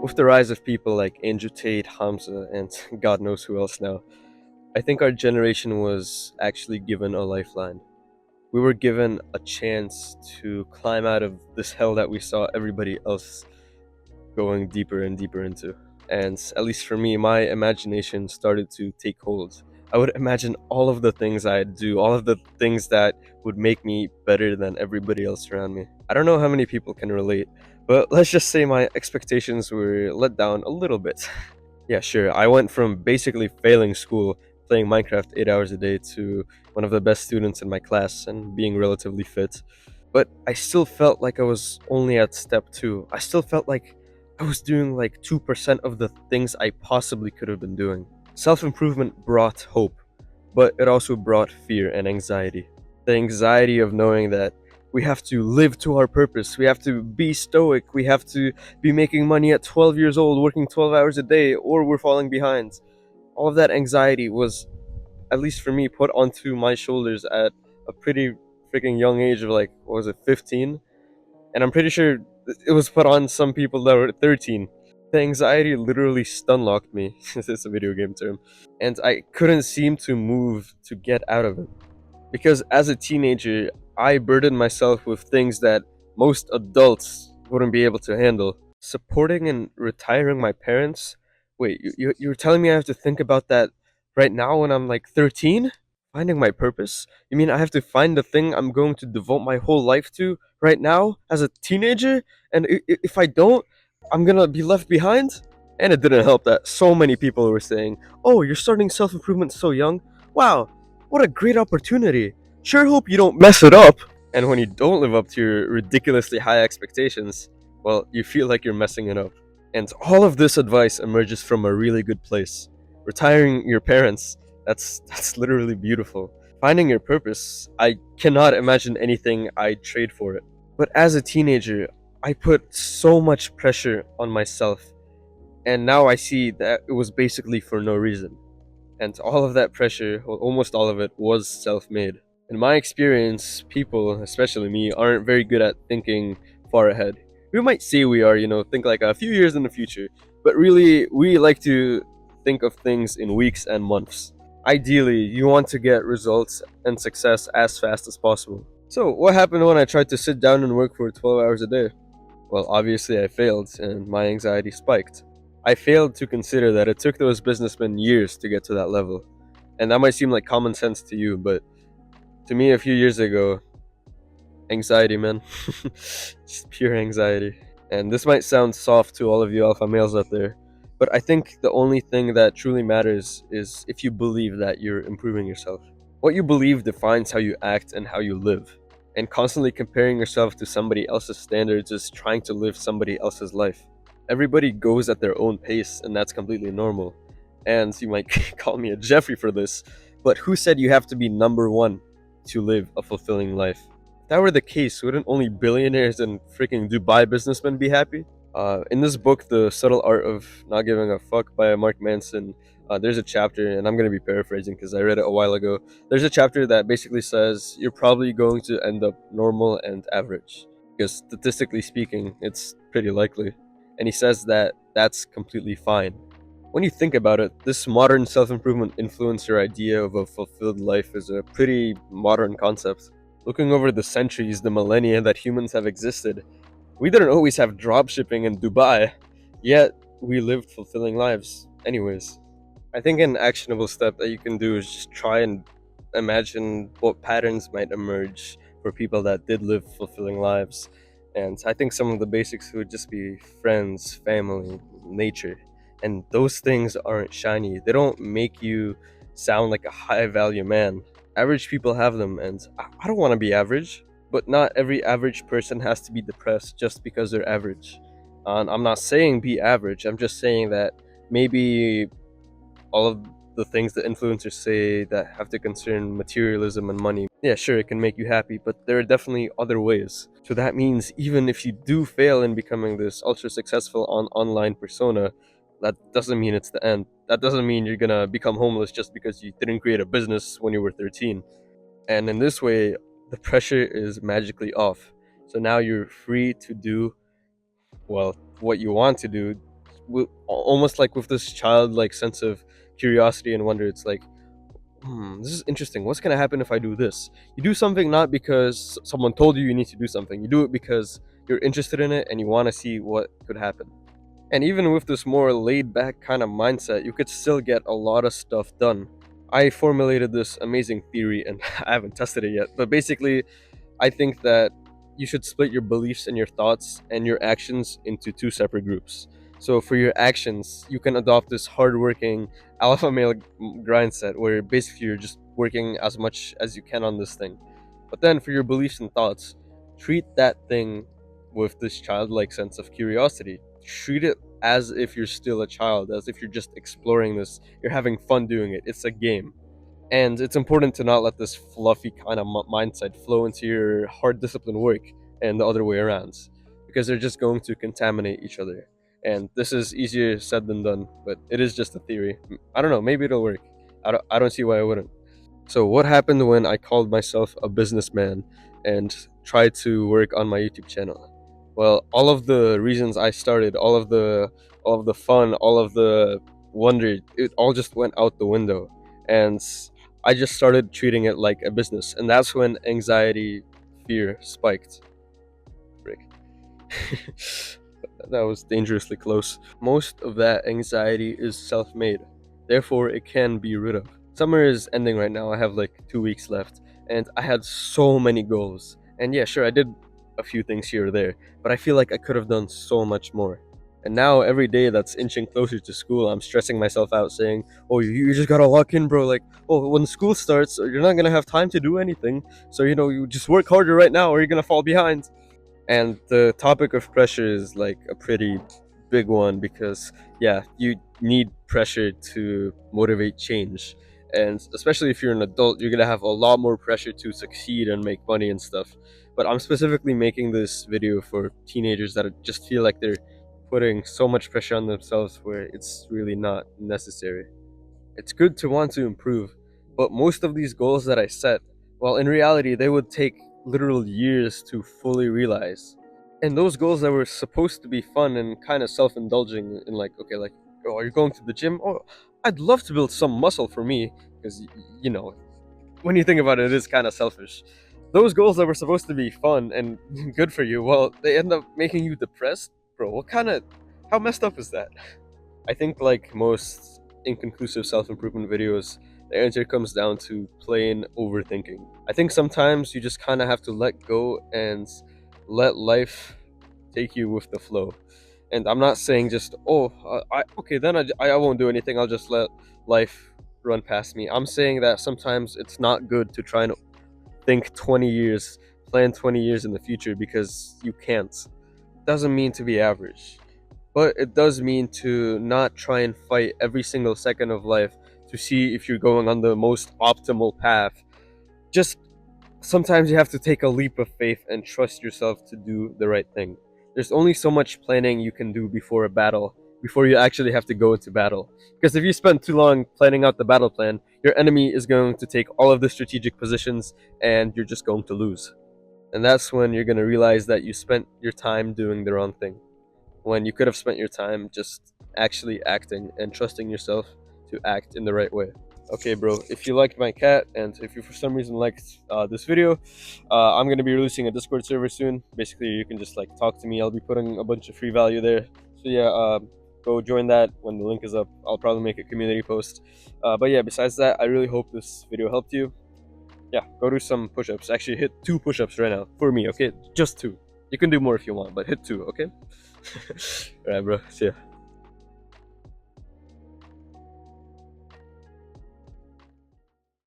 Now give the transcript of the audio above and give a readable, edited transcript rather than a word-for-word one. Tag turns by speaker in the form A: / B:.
A: With the rise of people like Andrew Tate, Hamza, and God knows who else now, I think our generation was actually given a lifeline. We were given a chance to climb out of this hell that we saw everybody else going deeper and deeper into. And at least for me, my imagination started to take hold. I would imagine all of the things I'd do, all of the things that would make me better than everybody else around me. I don't know how many people can relate, but let's just say my expectations were let down a little bit. Yeah, sure. I went from basically failing school, playing Minecraft 8 hours a day, to one of the best students in my class and being relatively fit. But I still felt like I was only at step two. I still felt like I was doing like 2% of the things I possibly could have been doing. Self improvement brought hope, but it also brought fear and anxiety. The anxiety of knowing that we have to live to our purpose, we have to be stoic, we have to be making money at 12 years old, working 12 hours a day, or we're falling behind. All of that anxiety was, at least for me, put onto my shoulders at a pretty freaking young age of like, what was it, 15? And I'm pretty sure it was put on some people that were 13. The anxiety literally stun locked me. It's a video game term. And I couldn't seem to move to get out of it. Because as a teenager, I burdened myself with things that most adults wouldn't be able to handle. Supporting and retiring my parents? Wait, you're telling me I have to think about that right now when I'm like 13? Finding my purpose? You mean I have to find the thing I'm going to devote my whole life to right now as a teenager? And if I don't, I'm gonna be left behind? And it didn't help that so many people were saying, "Oh, you're starting self improvement so young. Wow, what a great opportunity. Sure hope you don't mess it up." And when you don't live up to your ridiculously high expectations, well, you feel like you're messing it up. And all of this advice emerges from a really good place. Retiring your parents, that's literally beautiful. Finding your purpose, I cannot imagine anything I'd trade for it. But as a teenager, I put so much pressure on myself, and now I see that it was basically for no reason. And all of that pressure, well, almost all of it, was self made. In my experience, people, especially me, aren't very good at thinking far ahead. We might say we are, think like a few years in the future, but really, we like to think of things in weeks and months. Ideally, you want to get results and success as fast as possible. So, what happened when I tried to sit down and work for 12 hours a day? Well, obviously, I failed and my anxiety spiked. I failed to consider that it took those businessmen years to get to that level. And that might seem like common sense to you, but to me, a few years ago, anxiety, man. Just pure anxiety. And this might sound soft to all of you alpha males out there, but I think the only thing that truly matters is if you believe that you're improving yourself. What you believe defines how you act and how you live. And constantly comparing yourself to somebody else's standards is trying to live somebody else's life. Everybody goes at their own pace, and that's completely normal. And you might call me a Jeffrey for this, but who said you have to be number one to live a fulfilling life? If that were the case, wouldn't only billionaires and freaking Dubai businessmen be happy? In this book, The Subtle Art of Not Giving a Fuck by Mark Manson, there's a chapter, and I'm going to be paraphrasing because I read it a while ago. There's a chapter that basically says you're probably going to end up normal and average. Because statistically speaking, it's pretty likely. And he says that that's completely fine. When you think about it, this modern self improvement influencer idea of a fulfilled life is a pretty modern concept. Looking over the centuries, the millennia that humans have existed, we didn't always have dropshipping in Dubai, yet we lived fulfilling lives. Anyways, I think an actionable step that you can do is just try and imagine what patterns might emerge for people that did live fulfilling lives. And I think some of the basics would just be friends, family, nature. And those things aren't shiny. They don't make you sound like a high value man. Average people have them, and I don't want to be average, but not every average person has to be depressed just because they're average. And I'm not saying be average, I'm just saying that maybe all of the things that influencers say that have to concern materialism and money. Yeah, sure, it can make you happy, but there are definitely other ways. So that means even if you do fail in becoming this ultra successful online persona, that doesn't mean it's the end. That doesn't mean you're gonna become homeless just because you didn't create a business when you were 13. And in this way, the pressure is magically off. So now you're free to do, well, what you want to do, almost like with this childlike sense of curiosity and wonder. It's like, this is interesting. What's gonna happen if I do this? You do something not because someone told you need to do something. You do it because you're interested in it and you want to see what could happen. And even with this more laid back kind of mindset, you could still get a lot of stuff done. I formulated this amazing theory and I haven't tested it yet, but basically, I think that you should split your beliefs and your thoughts and your actions into two separate groups. So for your actions, you can adopt this hardworking alpha male grind set where basically you're just working as much as you can on this thing. But then for your beliefs and thoughts, treat that thing with this childlike sense of curiosity. Treat it as if you're still a child, as if you're just exploring this. You're having fun doing it. It's a game. And it's important to not let this fluffy kind of mindset flow into your hard discipline work and the other way around, because they're just going to contaminate each other. And this is easier said than done, but it is just a theory. I don't know, maybe it'll work. I don't see why I wouldn't. So what happened when I called myself a businessman and tried to work on my YouTube channel? Well, all of the reasons I started, all of the fun, all of the wonder, it all just went out the window. And I just started treating it like a business. And that's when anxiety, fear spiked. Frick. That was dangerously close. Most of that anxiety is self-made. Therefore, it can be rid of. Summer is ending right now. I have like 2 weeks left, and I had so many goals. And yeah, sure, I did a few things here or there, but I feel like I could have done so much more. And now, every day that's inching closer to school, I'm stressing myself out saying, oh, you just gotta lock in, bro. Like, oh, when school starts, you're not gonna have time to do anything. So, you just work harder right now or you're gonna fall behind. And the topic of pressure is like a pretty big one because, yeah, you need pressure to motivate change. And especially if you're an adult, you're gonna have a lot more pressure to succeed and make money and stuff. But I'm specifically making this video for teenagers that just feel like they're putting so much pressure on themselves where it's really not necessary. It's good to want to improve, but most of these goals that I set, well, in reality, they would take literal years to fully realize. And those goals that were supposed to be fun and kind of self-indulging, in like, okay, like, oh, are you going to the gym? Oh, I'd love to build some muscle for me, because you know, when you think about it, it is kind of selfish. Those goals that were supposed to be fun and good for you, well, they end up making you depressed, bro. How messed up is that? I think, like most inconclusive self improvement videos, the answer comes down to plain overthinking. I think sometimes you just kind of have to let go and let life take you with the flow. And I'm not saying just, oh, okay, then I won't do anything, I'll just let life run past me. I'm saying that sometimes it's not good to try and think 20 years, plan 20 years in the future because you can't. Doesn't mean to be average. But it does mean to not try and fight every single second of life to see if you're going on the most optimal path. Just sometimes you have to take a leap of faith and trust yourself to do the right thing. There's only so much planning you can do before a battle, before you actually have to go into battle. Because if you spend too long planning out the battle plan, your enemy is going to take all of the strategic positions and you're just going to lose. And that's when you're going to realize that you spent your time doing the wrong thing, when you could have spent your time just actually acting and trusting yourself to act in the right way. Okay, bro, if you liked my cat and if you for some reason liked this video, I'm going to be releasing a Discord server soon. Basically, you can just like talk to me. I'll be putting a bunch of free value there. So yeah, go join that when the link is up. I'll probably make a community post. But yeah, besides that, I really hope this video helped you. Yeah, go do some push-ups. Actually, hit 2 push-ups right now for me, okay? Just 2. You can do more if you want, but hit 2, okay? Alright, bro. See ya.